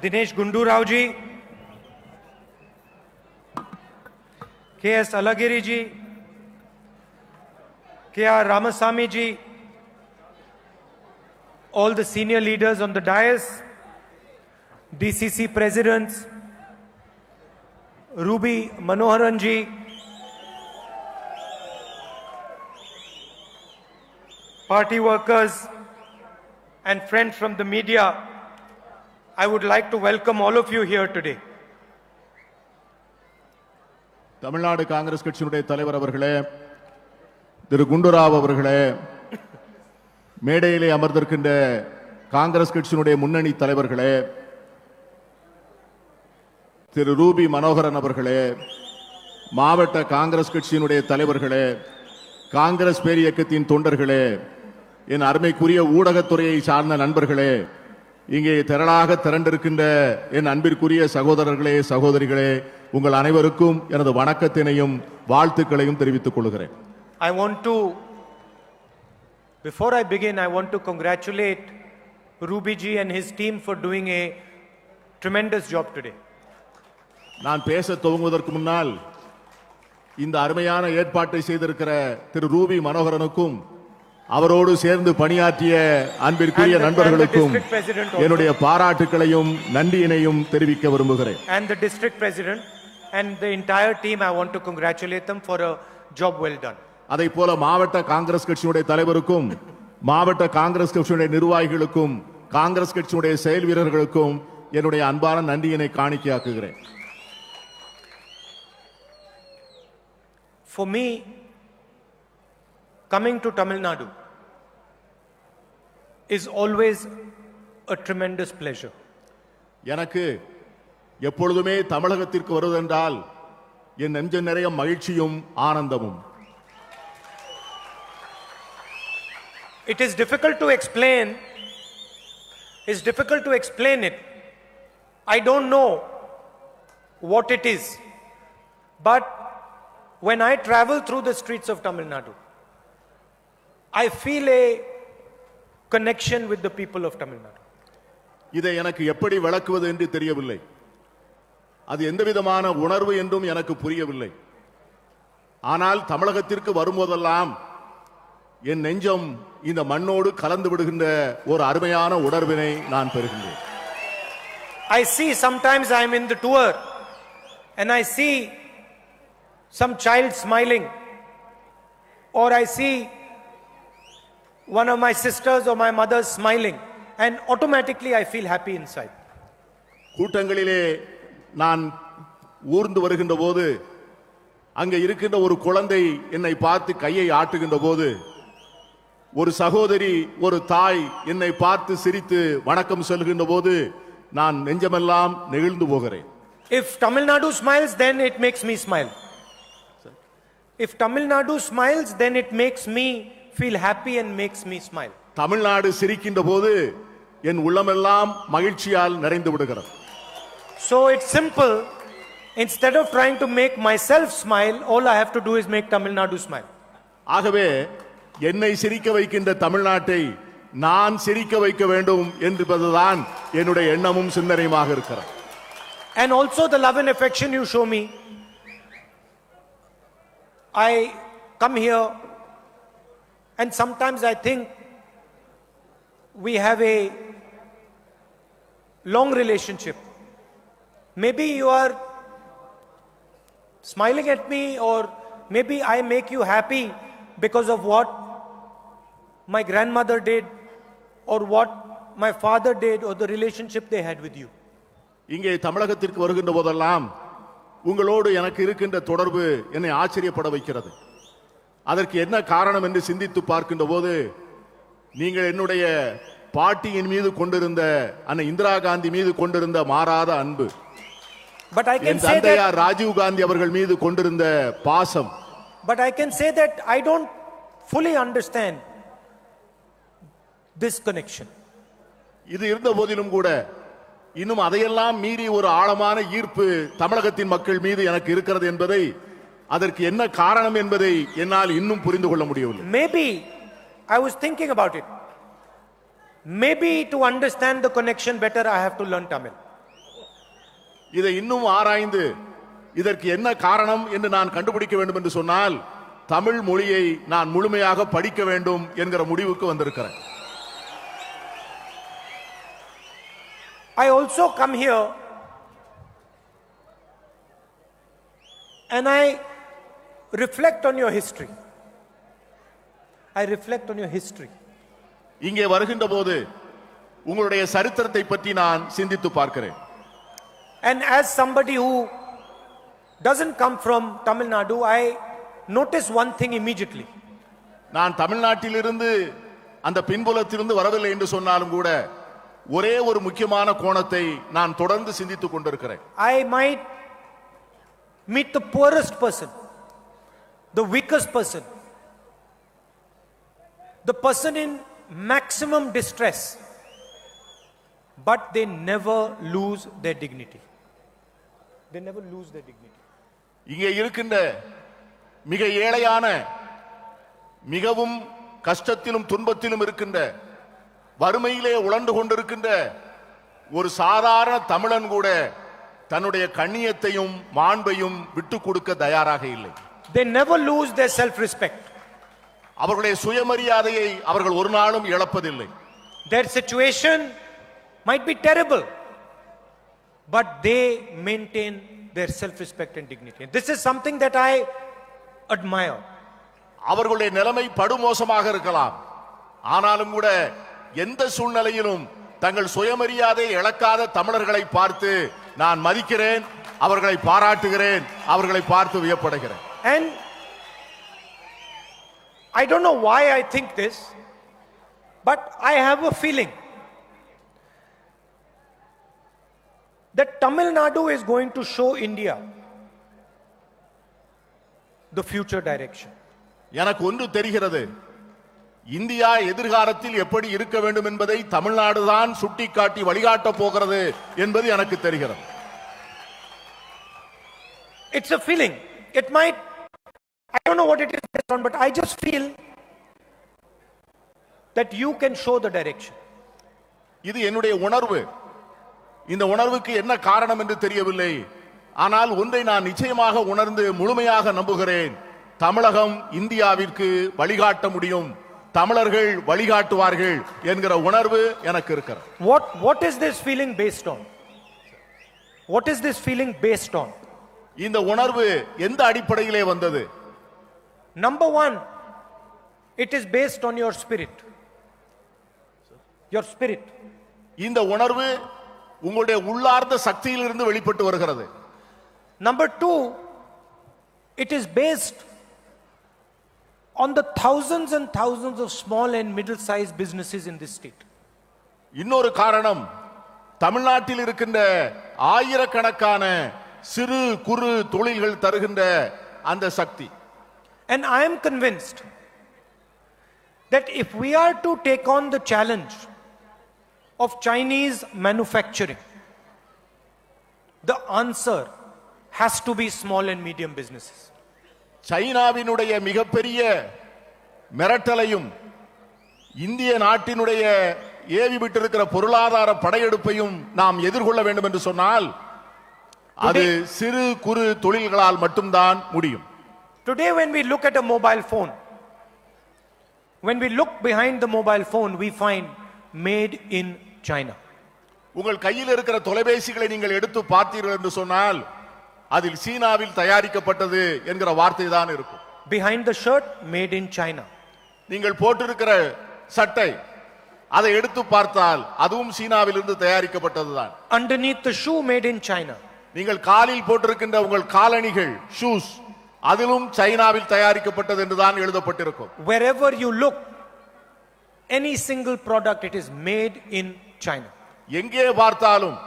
Dinesh Gundu Rao ji, K.S. Alagiri ji, K.R. Ramasamy ji, all the senior leaders on the dais, DCC presidents, Ruby Manoharan ji, party workers and friends from the media, I would like to welcome all of you here today. Tamil Nadu Congress கட்சியினுடைய தலைவர் அவர்களே, திரு குண்டுராவ் அவர்களே, மேடையிலே அமர்ந்திருக்கின்ற காங்கிரஸ் கட்சியினுடைய முன்னணி தலைவர்களே, திரு Ruby Manoharan அவர்களே, மாவட்ட காங்கிரஸ் கட்சியினுடைய தலைவர்களே, காங்கிரஸ் பேரியக்கத்தின் தொண்டர்களே, என் அருமைக்குரிய ஊடகத்துறையை சார்ந்த நண்பர்களே, இங்கே திரளாக திரண்டிருக்கின்ற என் அன்பிற்குரிய சகோதரர்களே, சகோதரிகளே, உங்கள் அனைவருக்கும் எனது வணக்கத்தினையும் வாழ்த்துக்களையும் தெரிவித்துக் கொள்கிறேன். Before I begin, I want to congratulate Ruby ji and his team for doing a tremendous job today. நான் பேச துவங்குவதற்கு முன்னால் இந்த அருமையான ஏற்பாட்டை செய்திருக்கிற திரு ரூபி மனோகரனுக்கும் அவரோடு சேர்ந்து பணியாற்றிய அன்பிற்குரிய நண்பர்களுக்கும் என்னுடைய பாராட்டுக்களையும் நன்றியினையும் தெரிவிக்க விரும்புகிறேன். And the district president and the entire team, I want to congratulate them for a job well done. அதை போல மாவட்ட காங்கிரஸ் கட்சியினுடைய தலைவருக்கும் மாவட்ட காங்கிரஸ் கட்சியினுடைய நிர்வாகிகளுக்கும் காங்கிரஸ் கட்சியினுடைய செயல் வீரர்களுக்கும் என்னுடைய அன்பான நன்றியினை காணிக்கையாக்குகிறேன். For me, coming to Tamil Nadu is always a tremendous pleasure. எனக்கு எப்பொழுதுமே தமிழகத்திற்கு வருவதென்றால் என் நெஞ்ச நிறைய மகிழ்ச்சியும் ஆனந்தமும். It is difficult to explain. It's difficult to explain it. I don't know what it is. But when I travel through the streets of Tamil Nadu, I feel a connection with the people of Tamil Nadu. இதை எனக்கு எப்படி விளக்குவது என்று தெரியவில்லை. அது எந்த விதமான உணர்வு என்றும் எனக்கு புரியவில்லை. ஆனால் தமிழகத்திற்கு வரும்போதெல்லாம் என் நெஞ்சம் இந்த மண்ணோடு கலந்து விடுகின்ற ஒரு அருமையான உணர்வினை நான் பெறுகின்றேன். I see sometimes I am in the tour and I see some child smiling, or I see one of my sisters or my mother smiling, and automatically I feel happy inside. கூட்டங்களிலே நான் ஊர்ந்து வருகின்ற போது அங்கே இருக்கின்ற ஒரு குழந்தை என்னை பார்த்து கையை ஆட்டுகின்ற போது, ஒரு சகோதரி ஒரு தாய் என்னை பார்த்து சிரித்து வணக்கம் சொல்கின்ற போது நான் நெஞ்சமெல்லாம் நெகிழ்ந்து போகிறேன். If Tamil Nadu smiles, then it makes me smile. If Tamil Nadu smiles, then it makes me feel happy and makes me smile. Tamil Nadu சிரிக்கின்ற போது என் உள்ளமெல்லாம் மகிழ்ச்சியால் நிறைந்து விடுகிறது. So it's simple. Instead of trying to make myself smile, all I have to do is make Tamil Nadu smile. ஆகவே என்னை சிரிக்க வைக்கின்ற தமிழ்நாட்டை நான் சிரிக்க வைக்க வேண்டும் என்பதுதான் என்னுடைய எண்ணமும் சிந்தனையுமாக இருக்கிறது. And also the love and affection you show me. I come here and sometimes I think we have a long relationship. Maybe you are smiling at me, or maybe I make you happy because of what my grandmother did or what my father did or the relationship they had with you. இங்கே தமிழகத்திற்கு வருகின்ற போதெல்லாம் உங்களோடு எனக்கு இருக்கின்ற தொடர்பு என்னை ஆச்சரியப்பட வைக்கிறது. அதற்கு என்ன காரணம் என்று சிந்தித்து பார்க்கின்ற போது, நீங்கள் என்னுடைய பாட்டியின் மீது கொண்டிருந்த அன்னை இந்திரா காந்தி மீது கொண்டிருந்த மாறாத அன்பு, But I can say தந்தையார் ராஜீவ் காந்தி அவர்கள் மீது கொண்டிருந்த பாசம். But I can say that I don't fully understand this connection. இது இருந்த போதிலும் கூட இன்னும் அதையெல்லாம் மீறி ஒரு ஆழமான ஈர்ப்பு தமிழகத்தின் மக்கள் மீது எனக்கு இருக்கிறது என்பதை, அதற்கு என்ன காரணம் என்பதை என்னால் இன்னும் புரிந்து கொள்ள முடியவில்லை. Maybe I was thinking about it. Maybe to understand the connection better I have to learn Tamil. இதை இன்னும் ஆராய்ந்து இதற்கு என்ன காரணம் என்று நான் கண்டுபிடிக்க வேண்டும் என்று சொன்னால் தமிழ் மொழியை நான் முழுமையாக படிக்க வேண்டும் என்கிற முடிவுக்கு வந்திருக்கிறேன். I also come here and I reflect on your history. I reflect on your history. இங்கே வருகின்ற போது உங்களுடைய சரித்திரத்தை பற்றி நான் சிந்தித்து பார்க்கிறேன். And as somebody who doesn't come from Tamil Nadu, I notice one thing immediately. நான் தமிழ்நாட்டிலிருந்து அந்த பின்புலத்திலிருந்து வரவில்லை என்று சொன்னாலும் கூட ஒரே ஒரு முக்கியமான கோணத்தை நான் தொடர்ந்து சிந்தித்துக் கொண்டிருக்கிறேன். I might meet the poorest person, the weakest person, the person in maximum distress, but they never lose their dignity. They never lose their dignity. இங்கே இருக்கின்ற மிக ஏழையான, மிகவும் கஷ்டத்திலும் துன்பத்திலும் இருக்கின்ற, வறுமையிலே உழண்டு கொண்டிருக்கின்ற ஒரு சாதாரண தமிழன் கூட தன்னுடைய கண்ணியத்தையும் மாண்பையும் விட்டு கொடுக்க தயாராக இல்லை. They never lose their self-respect. அவர்களுடைய சுயமரியாதையை அவர்கள் ஒரு நாளும் இழப்பதில்லை. Their situation might be terrible, but they maintain their self-respect and dignity. And this is something that I admire. அவர்களுடைய நிலைமை படுமோசமாக இருக்கலாம், ஆனாலும் கூட எந்த சூழ்நிலையிலும் தங்கள் சுயமரியாதை இழக்காத தமிழர்களை பார்த்து நான் மதிக்கிறேன், அவர்களை பாராட்டுகிறேன், அவர்களை பார்த்து வியப்படுகிறேன். And I don't know why I think this, but I have a feeling that Tamil Nadu is going to show India the future direction. எனக்கு ஒன்று தெரிகிறது, இந்தியா எதிர்காலத்தில் எப்படி இருக்க வேண்டும் என்பதை தமிழ்நாடு தான் சுட்டிக்காட்டி வழிகாட்ட போகிறது என்பது எனக்கு தெரிகிறது. It's a feeling. It might, I don't know what it is based on, but I just feel that you can show the direction. இது என்னுடைய உணர்வு. இந்த உணர்வுக்கு என்ன காரணம் என்று தெரியவில்லை, ஆனால் ஒன்றை நான் நிச்சயமாக உணர்ந்து முழுமையாக நம்புகிறேன். தமிழகம் இந்தியாவிற்கு வழிகாட்ட முடியும், தமிழர்கள் வழிகாட்டுவார்கள் என்கிற உணர்வு எனக்கு இருக்கிறது. What is this feeling based on? What is this feeling based on? இந்த உணர்வு எந்த அடிப்படையிலே வந்தது? Number one, it is based on your spirit. Your spirit. இந்த உணர்வு உங்களுடைய உள்ளார்ந்த சக்தியிலிருந்து வெளிப்பட்டு வருகிறது. Number two, it is based on the thousands and thousands of small and middle-sized businesses in this state. இன்னொரு காரணம், தமிழ்நாட்டில் இருக்கின்ற ஆயிரக்கணக்கான சிறு குறு தொழில்கள் தருகின்ற அந்த சக்தி. And I am convinced that if we are to take on the challenge of Chinese manufacturing, the answer has to be small and medium businesses. சைனாவினுடைய மிகப்பெரிய மிரட்டலையும் இந்திய நாட்டினுடைய ஏவி விட்டிருக்கிற பொருளாதார படையெடுப்பையும் நாம் எதிர்கொள்ள வேண்டும் என்று சொன்னால் அது சிறு குறு தொழில்களால் மட்டும்தான் முடியும். Today when we look at a mobile phone, when we look behind the mobile phone, we find made in China. உங்கள் கையில் இருக்கிற தொலைபேசிகளை நீங்கள் எடுத்து பார்த்தீர்கள் என்று சொன்னால் அதில் சீனாவில் தயாரிக்கப்பட்டது என்கிற வார்த்தை தான் இருக்கும். Behind the shirt, made in China. நீங்கள் போட்டிருக்கிற சட்டை அதை எடுத்து பார்த்தால் அதுவும் சீனாவில் இருந்து தயாரிக்கப்பட்டதுதான். Underneath the shoe, made in China. நீங்கள் காலில் போட்டிருக்கின்ற உங்கள் காலணிகள் ஷூஸ் அதிலும் சைனாவில் தயாரிக்கப்பட்டது என்றுதான் எழுதப்பட்டிருக்கும். Wherever you look, any single product, it is made in China. எங்கே பார்த்தாலும்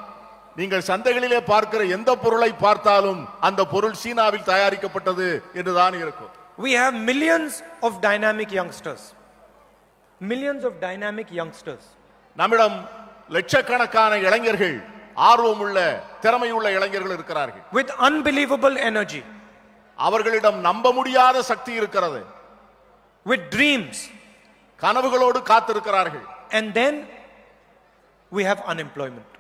நீங்கள் சந்தைகளிலே பார்க்கிற எந்த பொருளை பார்த்தாலும் அந்த பொருள் சீனாவில் தயாரிக்கப்பட்டது என்றுதான் இருக்கும். We have millions of dynamic youngsters. Millions of dynamic youngsters. நம்மிடம் லட்சக்கணக்கான இளைஞர்கள், ஆர்வமுள்ள திறமையுள்ள இளைஞர்கள் இருக்கிறார்கள். With unbelievable energy. அவர்களிடம் நம்ப முடியாத சக்தி இருக்கிறது. With dreams. கனவுகளோடு காத்திருக்கிறார்கள். And then we have unemployment.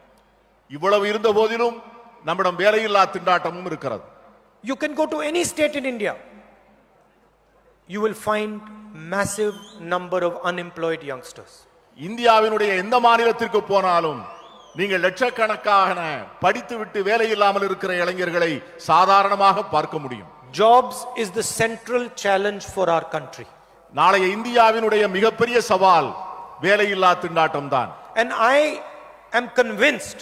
இவ்வளவு இருந்த போதிலும் நம்மிடம் வேலையில்லா திண்டாட்டமும் இருக்கிறது. You can go to any state in India. You will find massive number of unemployed youngsters. இந்தியாவினுடைய எந்த மாநிலத்திற்கு போனாலும் நீங்கள் லட்சக்கணக்கான படித்துவிட்டு வேலை இல்லாமல் இருக்கிற இளைஞர்களை சாதாரணமாக பார்க்க முடியும். Jobs is the central challenge for our country. நாளைய இந்தியாவினுடைய மிகப்பெரிய சவால் வேலையில்லா திண்டாட்டம் தான். And I am convinced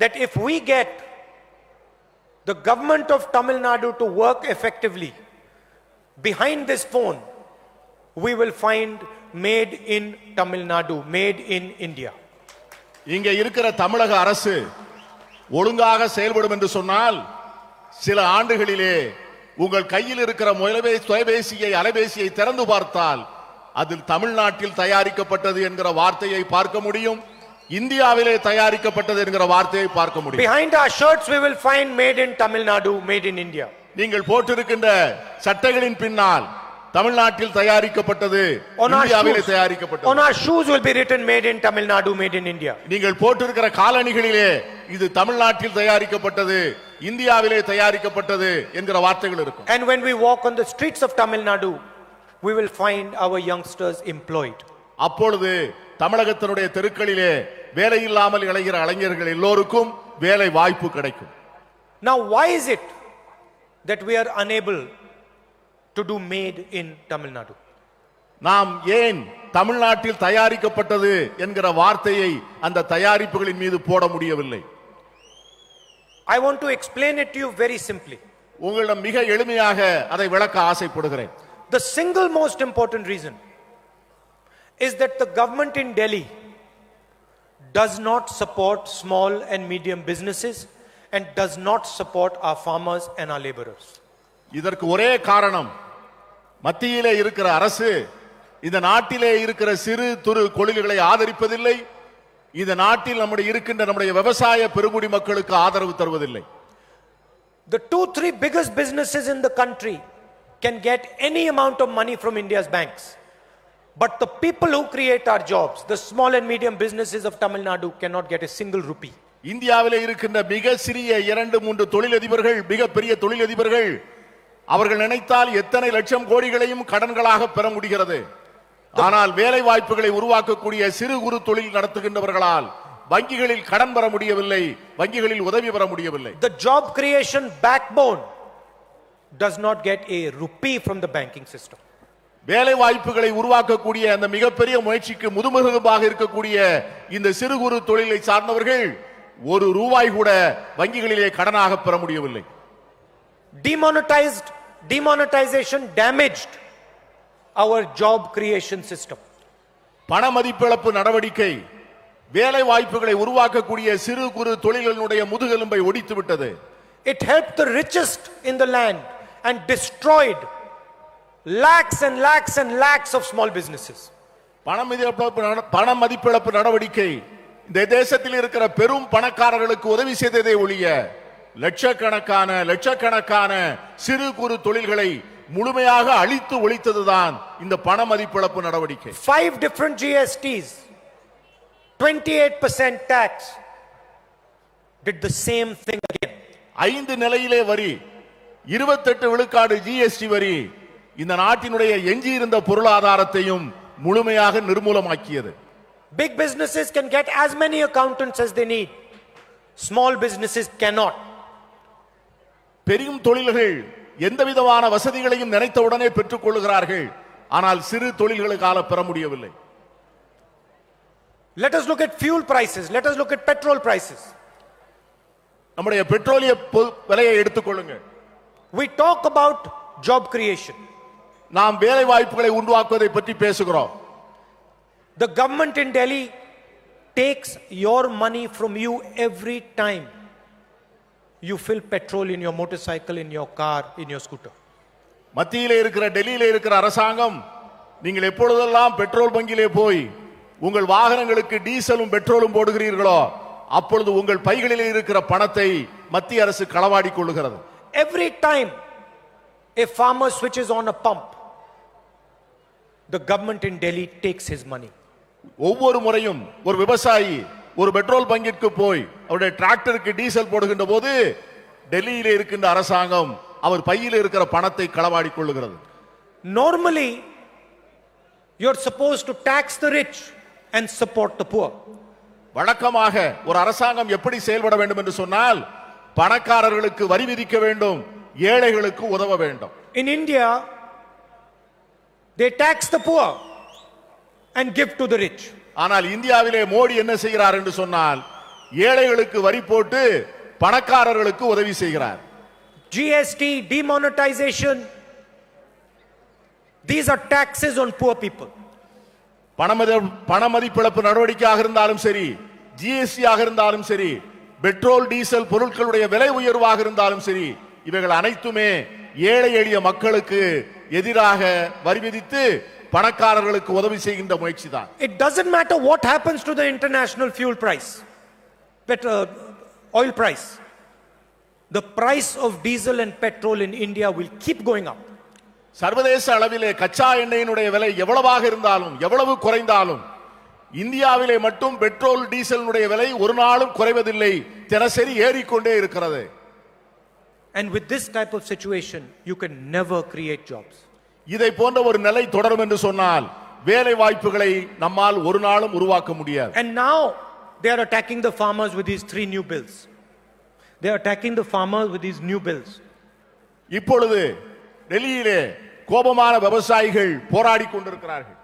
that if we get the government of Tamil Nadu to work effectively behind this phone, we will find made in Tamil Nadu, made in India. இங்கே இருக்கிற தமிழக அரசு ஒழுங்காக செயல்படும் என்று சொன்னால் சில ஆண்டுகளிலே உங்கள் கையில் இருக்கிற தொலைபேசியை அலைபேசியை திறந்து பார்த்தால் அதில் தமிழ்நாட்டில் தயாரிக்கப்பட்டது என்கிற வார்த்தையை பார்க்க முடியும், இந்தியாவிலே தயாரிக்கப்பட்டது என்கிற வார்த்தையை பார்க்க முடியும். Behind our shirts we will find made in Tamil Nadu, made in India. நீங்கள் போட்டிருக்கின்ற சட்டைகளின் பின்னால் தமிழ்நாட்டில் தயாரிக்கப்பட்டது, இந்தியாவிலே தயாரிக்கப்பட்டது. On our shoes will be written made in Tamil Nadu, made in India. நீங்கள் போட்டிருக்கிற காலணிகளிலே இது தமிழ்நாட்டில் தயாரிக்கப்பட்டது, இந்தியாவிலே தயாரிக்கப்பட்டது என்கிற வார்த்தைகள் இருக்கும். And when we walk on the streets of Tamil Nadu, we will find our youngsters employed. அப்பொழுது தமிழகத்தினுடைய தெருக்களிலே வேலை இல்லாமல் இளைஞர் இளைஞர்கள் எல்லோருக்கும் வேலை வாய்ப்பு கிடைக்கும். Now why is it that we are unable to do made in Tamil Nadu? நாம் ஏன் தமிழ்நாட்டில் தயாரிக்கப்பட்டது என்கிற வார்த்தையை அந்த தயாரிப்புகளின் மீது போட முடியவில்லை? I want to explain it to you very simply. உங்களிடம் மிக எளிமையாக அதை விளக்க ஆசைப்படுகிறேன். The single most important reason is that the government in Delhi does not support small and medium businesses and does not support our farmers and our laborers. இதற்கு ஒரே காரணம், மத்தியிலே இருக்கிற அரசு இந்த நாட்டிலே இருக்கிற சிறு துரு தொழில்களை ஆதரிப்பதில்லை, இந்த நாட்டில் நம்முடைய விவசாய பெருங்குடி மக்களுக்கு ஆதரவு தருவதில்லை. The 2-3 biggest businesses in the country can get any amount of money from India's banks, but the people who create our jobs, the small and medium businesses of Tamil Nadu, cannot get a single rupee. இந்தியாவிலே இருக்கின்ற மிக சிறிய 2-3 தொழிலதிபர்கள், மிகப்பெரிய தொழிலதிபர்கள், அவர்கள் நினைத்தால் எத்தனை லட்சம் கோடிகளையும் கடன்களாக பெற முடிகிறது. ஆனால் வேலை வாய்ப்புகளை உருவாக்கக்கூடிய சிறு குறு தொழில் நடத்துகின்றவர்களால் வங்கிகளில் கடன் பெற முடியவில்லை, வங்கிகளில் உதவி பெற முடியவில்லை. The job creation backbone does not get a rupee from the banking system. வேலை வாய்ப்புகளை உருவாக்கக்கூடிய அந்த மிகப்பெரிய முயற்சிக்கு முதுமுதுகாக இருக்கக்கூடிய இந்த சிறு குறு தொழிலை சார்ந்தவர்கள் ஒரு ரூபாய் கூட வங்கிகளிலே கடனாக பெற முடியவில்லை. Demonetization damaged our job creation system. பண மதிப்பிழப்பு நடவடிக்கை வேலை வாய்ப்புகளை உருவாக்கக்கூடிய சிறு குறு தொழில்களுடைய முதுகெலும்பை ஒடித்து விட்டது. It helped the richest in the land and destroyed lakhs and lakhs and lakhs of small businesses. பண மதிப்பிழப்பு நடவடிக்கை இந்த தேசத்தில் இருக்கிற பெரும் பணக்காரர்களுக்கு உதவி செய்ததே ஒழிய லட்சக்கணக்கான சிறு குறு தொழில்களை முழுமையாக அழித்து ஒழித்ததுதான் இந்த பண மதிப்பிழப்பு நடவடிக்கை. 5 different GSTs, 28% tax did the same thing again. 5 நிலையிலே வரி, 28 விழுக்காடு ஜிஎஸ்டி வரி இந்த நாட்டினுடைய எஞ்சி இருந்த பொருளாதாரத்தையும் முழுமையாக நிர்மூலமாக்கியது. Big businesses can get as many accountants as they need. Small businesses cannot. பெரும் தொழில்கள் எந்த விதமான வசதிகளையும் நினைத்தவுடனே பெற்றுக் கொள்கிறார்கள், ஆனால் சிறு தொழில்களுக்காக பெற முடியவில்லை. Let us look at fuel prices. Let us look at petrol prices. நம்முடைய பெட்ரோலிய விலையை எடுத்துக்கொள்ளுங்க. We talk about job creation. நாம் வேலை வாய்ப்புகளை உருவாக்குவதை பற்றி பேசுகிறோம். The government in Delhi takes your money from you every time you fill petrol in your motorcycle, in your car, in your scooter. மத்தியிலே இருக்கிற டெல்லியிலே இருக்கிற அரசாங்கம் நீங்கள் எப்பொழுதெல்லாம் பெட்ரோல் பங்கிலே போய் உங்கள் வாகனங்களுக்கு டீசலும் பெட்ரோலும் போடுகிறீர்களோ அப்பொழுது உங்கள் பைகளிலே இருக்கிற பணத்தை மத்திய அரசு களவாடி கொள்ளுகிறது. Every time a farmer switches on a pump, the government in Delhi takes his money. ஒவ்வொரு முறையும் ஒரு விவசாயி ஒரு பெட்ரோல் பங்கிற்கு போய் அவருடைய டிராக்டருக்கு டீசல் போடுகின்ற போது டெல்லியிலே இருக்கின்ற அரசாங்கம் அவர் பையில் இருக்கிற பணத்தை களவாடிக் கொள்ளுகிறது. Normally, you're supposed to tax the rich and support the poor. வழக்கமாக ஒரு அரசாங்கம் எப்படி செயல்பட வேண்டும் என்று சொன்னால் பணக்காரர்களுக்கு வரி விதிக்க வேண்டும், ஏழைகளுக்கு உதவ வேண்டும். In India, they tax the poor and give to the rich. ஆனால் இந்தியாவிலே மோடி என்ன செய்கிறார் என்று சொன்னால் ஏழைகளுக்கு வரி போட்டு பணக்காரர்களுக்கு உதவி செய்கிறார். GST, demonetization, these are taxes on poor people. பணமதிப்பிழப்பு நடவடிக்கையாக இருந்தாலும் சரி, ஜிஎஸ்டி ஆக இருந்தாலும் சரி, பெட்ரோல் டீசல் பொருட்களுடைய விலை உயர்வாக இருந்தாலும் சரி, இவைகள் அனைத்துமே ஏழை எளிய மக்களுக்கு எதிராக வரி விதித்து பணக்காரர்களுக்கு உதவி செய்கின்ற முயற்சி தான். It doesn't matter what happens to the international fuel price, oil price. The price of diesel and petrol in India will keep going up. சர்வதேச அளவிலே கச்சா எண்ணெயினுடைய விலை எவ்வளவாக இருந்தாலும் எவ்வளவு குறைந்தாலும் இந்தியாவிலே மட்டும் பெட்ரோல் டீசலினுடைய விலை ஒரு நாளும் குறைவதில்லை, தினசரி ஏறிக்கொண்டே இருக்கிறது. And with this type of situation, you can never create jobs. இதை போன்ற ஒரு நிலை தொடரும் என்று சொன்னால் வேலை வாய்ப்புகளை நம்மால் ஒரு நாளும் உருவாக்க முடியாது. And now they are attacking the farmers with these 3 new bills. They are attacking the farmers with these new bills. இப்பொழுது டெல்லியிலே கோபமான விவசாயிகள் போராடி கொண்டிருக்கிறார்கள்.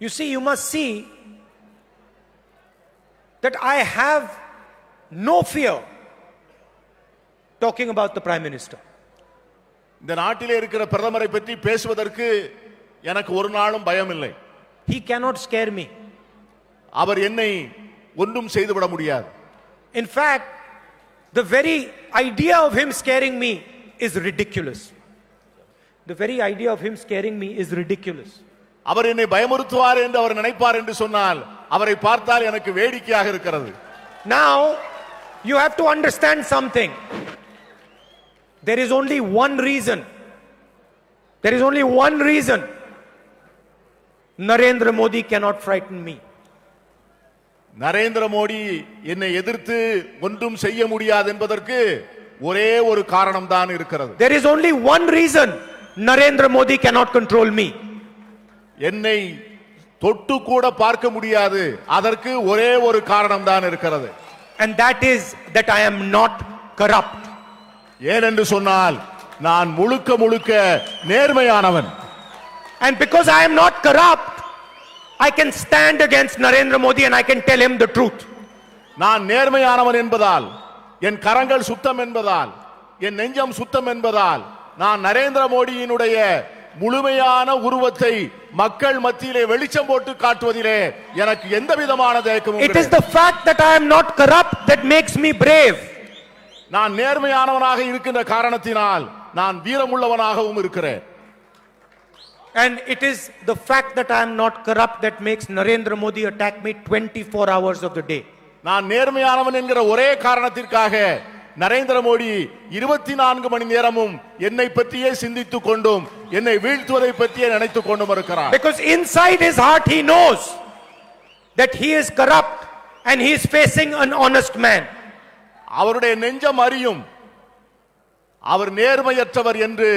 You see, you must see that I have no fear talking about the Prime Minister. இந்த நாட்டிலே இருக்கிற பிரதமரை பற்றி பேசுவதற்கு எனக்கு ஒரு நாளும் பயம் இல்லை. He cannot scare me. அவர் என்னை ஒன்றும் செய்துவிட முடியாது. In fact, the very idea of him scaring me is ridiculous. The very idea of him scaring me is ridiculous. அவர் என்னை பயமுறுத்துவார் என்று அவர் நினைப்பார் என்று சொன்னால் அவரை பார்த்தால் எனக்கு வேடிக்கையாக இருக்கிறது. Now, you have to understand something. There is only one reason. There is only one reason Narendra Modi cannot frighten me. Narendra Modi என்னை எதிர்த்து ஒன்றும் செய்ய முடியாது என்பதற்கு ஒரே ஒரு காரணம் தான் இருக்கிறது. There is only one reason Narendra Modi cannot control me. என்னை தொட்டு கூட பார்க்க முடியாது, அதற்கு ஒரே ஒரு காரணம் தான் இருக்கிறது. And that is that I am not corrupt. ஏனென்று சொன்னால் நான் முழுக்க முழுக்க நேர்மையானவன். And because I am not corrupt, I can stand against Narendra Modi and I can tell him the truth. நான் நேர்மையானவன் என்பதால், என் கரங்கள் சுத்தம் என்பதால், என் நெஞ்சம் சுத்தம் என்பதால் நான் நரேந்திர மோடியினுடைய முழுமையான உருவத்தை மக்கள் மத்தியிலே வெளிச்சம் போட்டு காட்டுவதிலே எனக்கு எந்த விதமான தயக்கமும் இல்லை. It is the fact that I am not corrupt that makes me brave. நான் நேர்மையானவனாக இருக்கின்ற காரணத்தினால் நான் வீரமுள்ளவனாகவும் இருக்கிறேன். And it is the fact that I am not corrupt that makes Narendra Modi attack me 24 hours of the day. நான் நேர்மையானவன் என்கிற ஒரே காரணத்திற்காக நரேந்திர மோடி 24 மணி நேரமும் என்னை பற்றியே சிந்தித்துக் கொண்டும் என்னை வீழ்த்துவதை பற்றியே நினைத்துக் கொண்டும் இருக்கிறார். Because inside his heart he knows that he is corrupt and he is facing an honest man. அவருடைய நெஞ்சம் அறியும், அவர் நேர்மையற்றவர் என்று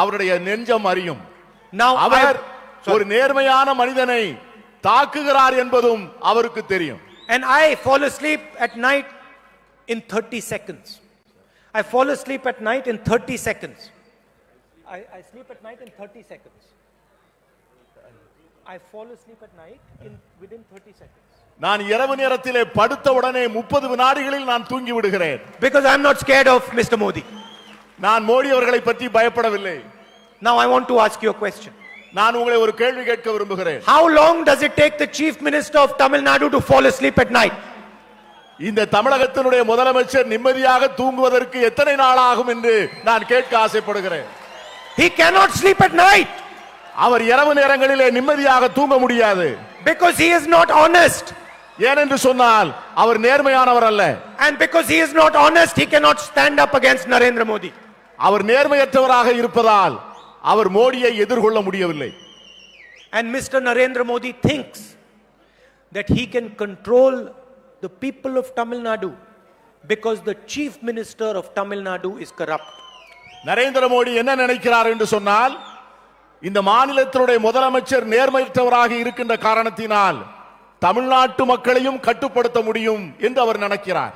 அவருடைய நெஞ்சம் அறியும். அவர் ஒரு நேர்மையான மனிதனை தாக்குகிறார் என்பதும் அவருக்கு தெரியும். And I fall asleep at night in 30 seconds. I fall asleep at night in 30 seconds. I sleep at night in 30 seconds. I fall asleep at night within 30 seconds. நான் இரவு நேரத்திலே படுத்த உடனே 30 வினாடிகளில் நான் தூங்கி விடுகிறேன். Because I am not scared of Mr. Modi. நான் மோடி அவர்களை பற்றி பயப்படவில்லை. Now I want to ask you a question. நான் உங்களை ஒரு கேள்வி கேட்க விரும்புகிறேன். How long does it take the chief minister of Tamil Nadu to fall asleep at night? இந்த தமிழகத்தினுடைய முதலமைச்சர் நிம்மதியாக தூங்குவதற்கு எத்தனை நாள் ஆகும் என்று நான் கேட்க ஆசைப்படுகிறேன். He cannot sleep at night. அவர் இரவு நேரங்களிலே நிம்மதியாக தூங்க முடியாது. Because he is not honest. ஏனென்று சொன்னால் அவர் நேர்மையானவர் அல்ல. And because he is not honest, he cannot stand up against Narendra Modi. அவர் நேர்மையற்றவராக இருப்பதால் அவர் மோடியை எதிர்கொள்ள முடியவில்லை. And Mr. Narendra Modi thinks that he can control the people of Tamil Nadu because the chief minister of Tamil Nadu is corrupt. Narendra Modi என்ன நினைக்கிறார் என்று சொன்னால், இந்த மாநிலத்தினுடைய முதலமைச்சர் நேர்மையற்றவராக இருக்கின்ற காரணத்தினால் தமிழ்நாட்டு மக்களையும் கட்டுப்படுத்த முடியும் என்று அவர் நினைக்கிறார்.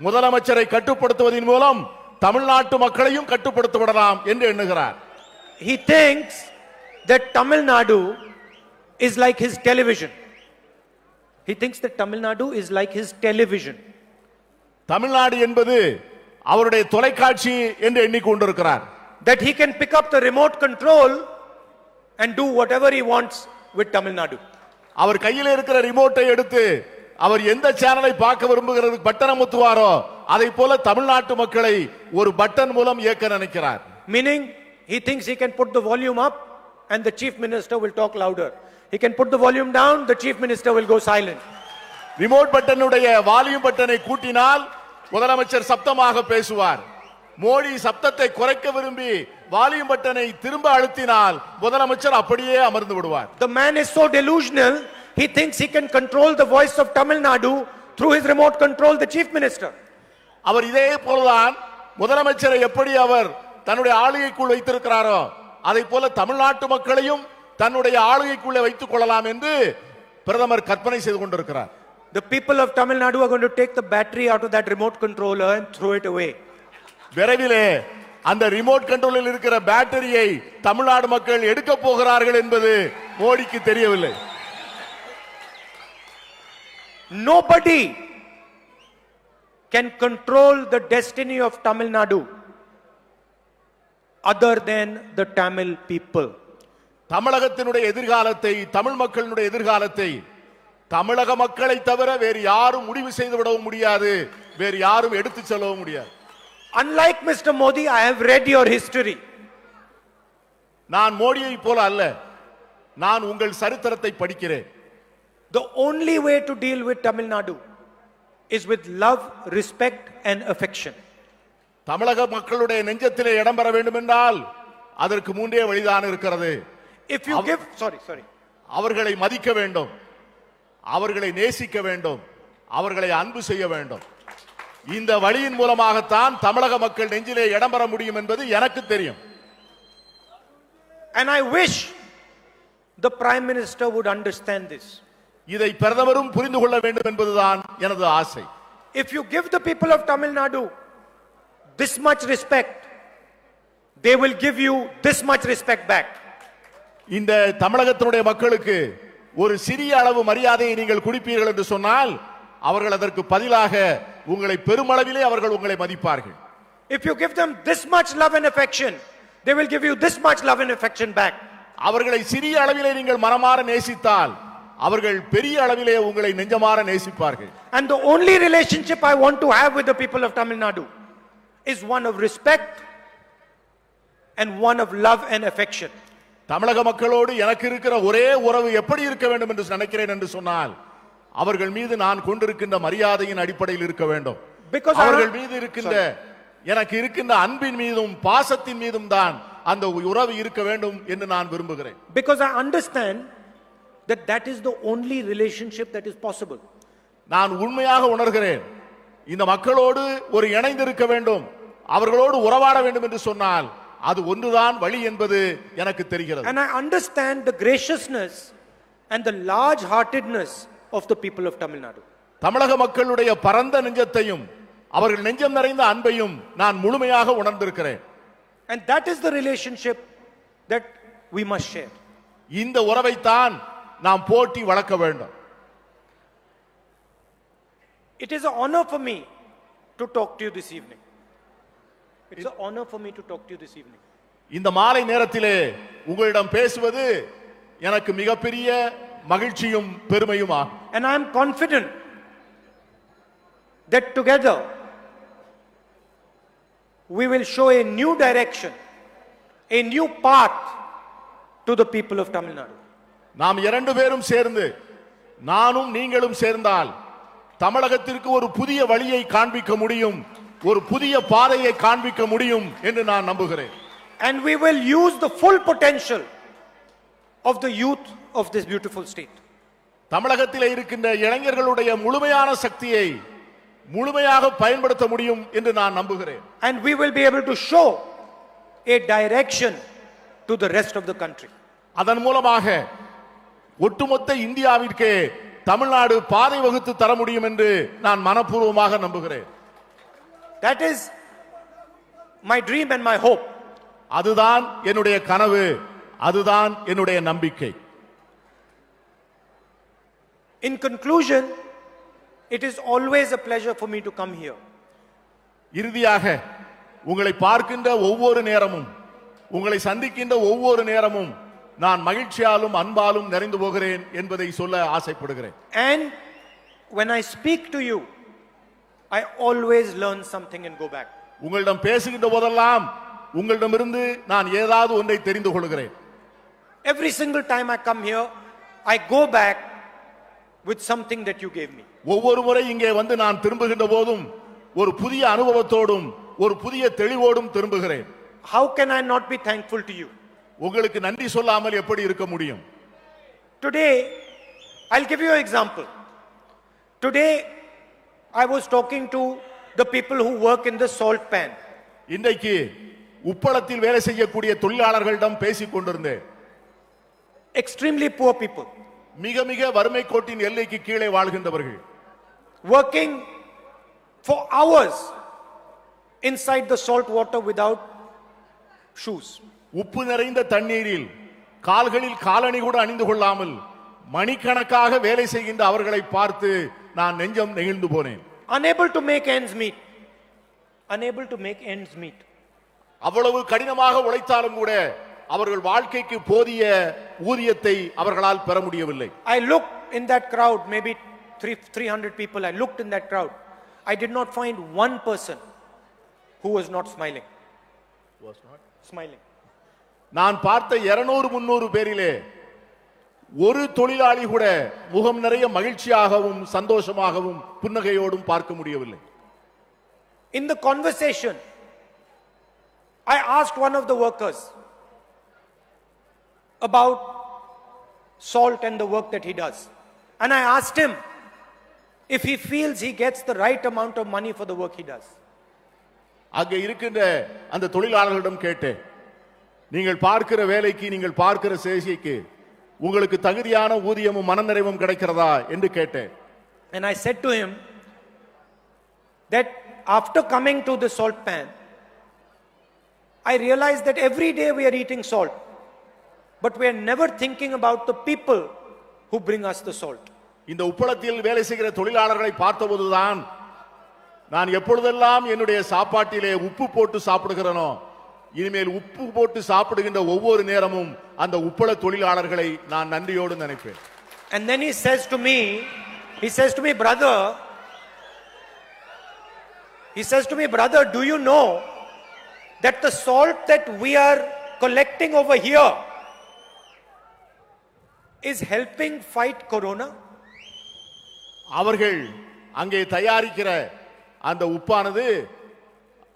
முதலமைச்சரை கட்டுப்படுத்துவதன் மூலம் தமிழ்நாட்டு மக்களையும் கட்டுப்படுத்த விடலாம் என்று எண்ணுகிறார். He thinks that Tamil Nadu is like his television. He thinks that Tamil Nadu is like his television. Tamil Nadu என்பது அவருடைய தொலைக்காட்சி என்று எண்ணிக்கொண்டிருக்கிறார். That he can pick up the remote control and do whatever he wants with Tamil Nadu. அவர் கையில் இருக்கிற ரிமோட்டை எடுத்து அவர் எந்த சேனலை பார்க்க விரும்புகிறது பட்டனை முத்துவாரோ அதை போல தமிழ்நாட்டு மக்களை ஒரு பட்டன் மூலம் இயக்க நினைக்கிறார். Meaning he thinks he can put the volume up and the chief minister will talk louder. He can put the volume down, the chief minister will go silent. Remote பட்டனுடைய வால்யூம் பட்டனை கூட்டினால் முதலமைச்சர் சப்தமாக பேசுவார். மோடி சப்தத்தை குறைக்க விரும்பி வால்யூம் பட்டனை திரும்ப அழுத்தினால் முதலமைச்சர் அப்படியே அமர்ந்து விடுவார். The man is so delusional, he thinks he can control the voice of Tamil Nadu through his remote control, the chief minister. அவர் இதே போலதான் முதலமைச்சரை எப்படி அவர் தன்னுடைய ஆளுகைக்குள் வைத்திருக்கிறாரோ அதை போல தமிழ்நாட்டு மக்களையும் தன்னுடைய ஆளுகைக்குள்ளே வைத்துக் கொள்ளலாம் என்று பிரதமர் கற்பனை செய்து கொண்டிருக்கிறார். The people of Tamil Nadu are going to take the battery out of that remote controller and throw it away. விரைவிலே அந்த ரிமோட் கண்ட்ரோலில் இருக்கிற பேட்டரியை தமிழ்நாடு மக்கள் எடுக்க போகிறார்கள் என்பது மோடிக்கு தெரியவில்லை. Nobody can control the destiny of Tamil Nadu other than the Tamil people. தமிழகத்தினுடைய எதிர்காலத்தை, தமிழ் மக்களினுடைய எதிர்காலத்தை தமிழக மக்களை தவிர வேறு யாரும் முடிவு செய்து விடவும் முடியாது, வேறு யாரும் எடுத்து செல்லவும் முடியாது. Unlike Mr. Modi, I have read your history. நான் மோடியை போல அல்ல, நான் உங்கள் சரித்திரத்தை படிக்கிறேன். The only way to deal with Tamil Nadu is with love, respect and affection. தமிழக மக்களுடைய நெஞ்சத்திலே இடம் பெற வேண்டும் என்றால் அதற்கு மூன்றே வழிதான் இருக்கிறது. If you give, அவர்களை மதிக்க வேண்டும், அவர்களை நேசிக்க வேண்டும், அவர்களை அன்பு செய்ய வேண்டும். இந்த வழியின் மூலமாகத்தான் தமிழக மக்கள் நெஞ்சிலே இடம் பெற முடியும் என்பது எனக்கு தெரியும். And I wish the Prime Minister would understand this. இதை பிரதமரும் புரிந்து கொள்ள வேண்டும் என்பதுதான் எனது ஆசை. If you give the people of Tamil Nadu this much respect, they will give you this much respect back. இந்த தமிழகத்தினுடைய மக்களுக்கு ஒரு சிறிய அளவு மரியாதையை நீங்கள் கொடுப்பீர்கள் என்று சொன்னால் அவர்கள் அதற்கு பதிலாக உங்களை பெருமளவிலே அவர்கள் உங்களை மதிப்பார்கள். If you give them this much love and affection, they will give you this much love and affection back. அவர்களை சிறிய அளவிலே நீங்கள் மனமாற நேசித்தால் அவர்கள் பெரிய அளவிலே உங்களை நெஞ்சமாற நேசிப்பார்கள். And the only relationship I want to have with the people of Tamil Nadu is one of respect and one of love and affection. தமிழக மக்களோடு எனக்கு இருக்கிற ஒரே உறவு எப்படி இருக்க வேண்டும் என்று நினைக்கிறேன் என்று சொன்னால் அவர்கள் மீது நான் கொண்டிருக்கின்ற மரியாதையின் அடிப்படையில் இருக்க வேண்டும். அவர்கள் மீது இருக்கின்ற எனக்கு இருக்கின்ற அன்பின் மீதும் பாசத்தின் மீதும் தான் அந்த உறவு இருக்க வேண்டும் என்று நான் விரும்புகிறேன். Because I understand that that is the only relationship that is possible. நான் உண்மையாக உணர்கிறேன் இந்த மக்களோடு ஒரு இணைந்து இருக்க வேண்டும், அவர்களோடு உறவாட வேண்டும் என்று சொன்னால் அது ஒன்றுதான் வழி என்பது எனக்கு தெரிகிறது. And I understand the graciousness and the large heartedness of the people of Tamil Nadu. தமிழக மக்களுடைய பரந்த நெஞ்சத்தையும் அவர்கள் நெஞ்சம் நிறைந்த அன்பையும் நான் முழுமையாக உணர்ந்திருக்கிறேன். And that is the relationship that we must share. இந்த உறவைத்தான் நாம் போற்றி வளர்க்க வேண்டும். It is an honor for me to talk to you this evening. It is an honor for me to talk to you this evening. இந்த மாலை நேரத்திலே உங்களிடம் பேசுவது எனக்கு மிகப்பெரிய மகிழ்ச்சியும் பெருமையுமா. And I am confident that together we will show a new direction, a new path to the people of Tamil Nadu. நாம் இரண்டு பேரும் சேர்ந்து, நானும் நீங்களும் சேர்ந்தால் தமிழகத்திற்கு ஒரு புதிய வழியை காண்பிக்க முடியும், ஒரு புதிய பாதையை காண்பிக்க முடியும் என்று நான் நம்புகிறேன். And we will use the full potential of the youth of this beautiful state. தமிழகத்திலே இருக்கின்ற இளைஞர்களுடைய முழுமையான சக்தியை முழுமையாக பயன்படுத்த முடியும் என்று நான் நம்புகிறேன். And we will be able to show a direction to the rest of the country. அதன் மூலமாக ஒட்டுமொத்த இந்தியாவிற்கு தமிழ்நாடு பாதை வகுத்து தர முடியும் என்று நான் மனப்பூர்வமாக நம்புகிறேன். That is my dream and my hope. அதுதான் என்னுடைய கனவு, அதுதான் என்னுடைய நம்பிக்கை. In conclusion, it is always a pleasure for me to come here. இறுதியாக உங்களை பார்க்கின்ற ஒவ்வொரு நேரமும், உங்களை சந்திக்கின்ற ஒவ்வொரு நேரமும் நான் மகிழ்ச்சியாலும் அன்பாலும் நிறைந்து போகிறேன் என்பதை சொல்ல ஆசைப்படுகிறேன். And when I speak to you, I always learn something and go back. உங்களிடம் பேசுகின்ற போதெல்லாம் உங்களிடமிருந்து நான் ஏதாவது ஒன்றை தெரிந்து கொள்கிறேன். Every single time I come here, I go back with something that you gave me. ஒவ்வொரு முறை இங்கே வந்து நான் திரும்புகின்ற போதும் ஒரு புதிய அனுபவத்தோடும் ஒரு புதிய தெளிவோடும் திரும்புகிறேன். How can I not be thankful to you? உங்களுக்கு நன்றி சொல்லாமல் எப்படி இருக்க முடியும்? Today, I'll give you an example. Today, I was talking to the people who work in the salt pan. இன்றைக்கு உப்பளத்தில் வேலை செய்யக்கூடிய தொழிலாளர்களிடம் பேசிக் கொண்டிருந்தேன். Extremely poor people. மிக மிக வறுமை கோட்டின் எல்லைக்கு கீழே வாழ்கின்றவர்கள். Working for hours inside the salt water without shoes. உப்பு நிறைந்த தண்ணீரில் கால்களில் காலணி கூட அணிந்து கொள்ளாமல் மணிக்கணக்காக வேலை செய்கின்ற அவர்களை பார்த்து நான் நெஞ்சம் நெகிழ்ந்து போனேன். Unable to make ends meet. Unable to make ends meet. அவ்வளவு கடினமாக உழைத்தாலும் கூட அவர்கள் வாழ்க்கைக்கு போதிய ஊதியத்தை அவர்களால் பெற முடியவில்லை. I looked in that crowd, maybe 300 people. I looked in that crowd. I did not find one person who was not smiling. Was not smiling. நான் பார்த்த 200-300 பேரிலே ஒரு தொழிலாளி கூட முகம் நிறைய மகிழ்ச்சியாகவும் சந்தோஷமாகவும் புன்னகையோடும் பார்க்க முடியவில்லை. In the conversation, I asked one of the workers about salt and the work that he does. And I asked him if he feels he gets the right amount of money for the work he does. அங்கே இருக்கின்ற அந்த தொழிலாளர்களிடம் கேட்டேன், நீங்கள் பார்க்கிற வேலைக்கு, நீங்கள் பார்க்கிற சேஷைக்கு உங்களுக்கு தகுதியான ஊதியமும் மனநிறைவும் கிடைக்கிறதா என்று கேட்டேன். And I said to him that after coming to the salt pan, I realized that every day we are eating salt, but we are never thinking about the people who bring us the salt. இந்த உப்பளத்தில் வேலை செய்கிற தொழிலாளர்களை பார்த்தபோதுதான் நான் எப்பொழுதெல்லாம் என்னுடைய சாப்பாட்டிலே உப்பு போட்டு சாப்பிடுகிறேனோ, இனிமேல் உப்பு போட்டு சாப்பிடுகின்ற ஒவ்வொரு நேரமும் அந்த உப்பள தொழிலாளர்களை நான் நன்றியோடு நினைப்பேன். And then he says to me, brother, do you know that the salt that we are collecting over here is helping fight corona? அவர்கள் அங்கே தயாரிக்கிற அந்த உப்பானது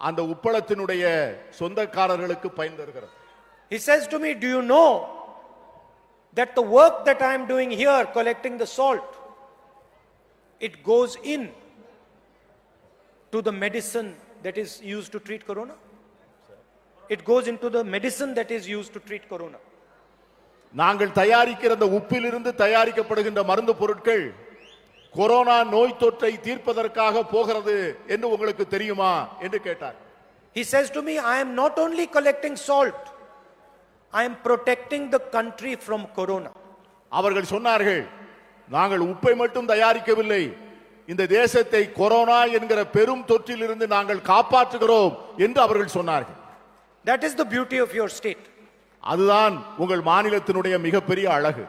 அந்த உப்பளத்தினுடைய சொந்தக்காரர்களுக்கு பயன் தருகிறது. He says to me, do you know that the work that I am doing here, collecting the salt, it goes in to the medicine that is used to treat corona? It goes into the medicine that is used to treat corona. நாங்கள் தயாரிக்கிற அந்த உப்பிலிருந்து தயாரிக்கப்படுகின்ற மருந்து பொருட்கள் corona நோய் தொற்றை தீர்ப்பதற்காக போகிறது என்று உங்களுக்கு தெரியுமா என்று கேட்டார். He says to me, I am not only collecting salt, I am protecting the country from corona. அவர்கள் சொன்னார்கள், நாங்கள் உப்பை மட்டும் தயாரிக்கவில்லை, இந்த தேசத்தை கொரோனா என்கிற பெரும் தொற்றிலிருந்து நாங்கள் காப்பாற்றுகிறோம் என்று அவர்கள் சொன்னார்கள். That is the beauty of your state. அதுதான் உங்கள் மாநிலத்தினுடைய மிகப்பெரிய அழகு.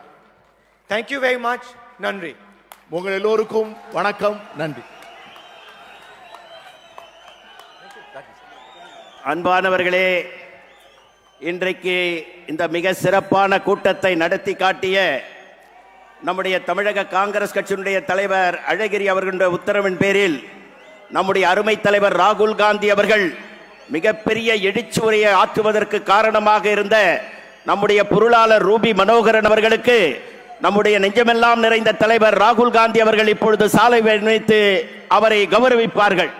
Thank you very much. நன்றி. உங்கள் எல்லோருக்கும் வணக்கம், நன்றி. அன்பானவர்களே, இன்றைக்கு இந்த மிக சிறப்பான கூட்டத்தை நடத்தி காட்டிய நம்முடைய தமிழக காங்கிரஸ் கட்சியினுடைய தலைவர் அழகிரி அவர்களுடைய உத்தரவின் பேரில் நம்முடைய அருமை தலைவர் ராகுல் காந்தி அவர்கள் மிகப்பெரிய எழுச்சி உரையை ஆற்றுவதற்கு காரணமாக இருந்த நம்முடைய பொருளாளர் ரூபி மனோகரன் அவர்களுக்கு நம்முடைய நெஞ்சமெல்லாம் நிறைந்த தலைவர் ராகுல் காந்தி அவர்கள் இப்பொழுது சாலை வைத்து அவரை கௌரவிப்பார்கள்.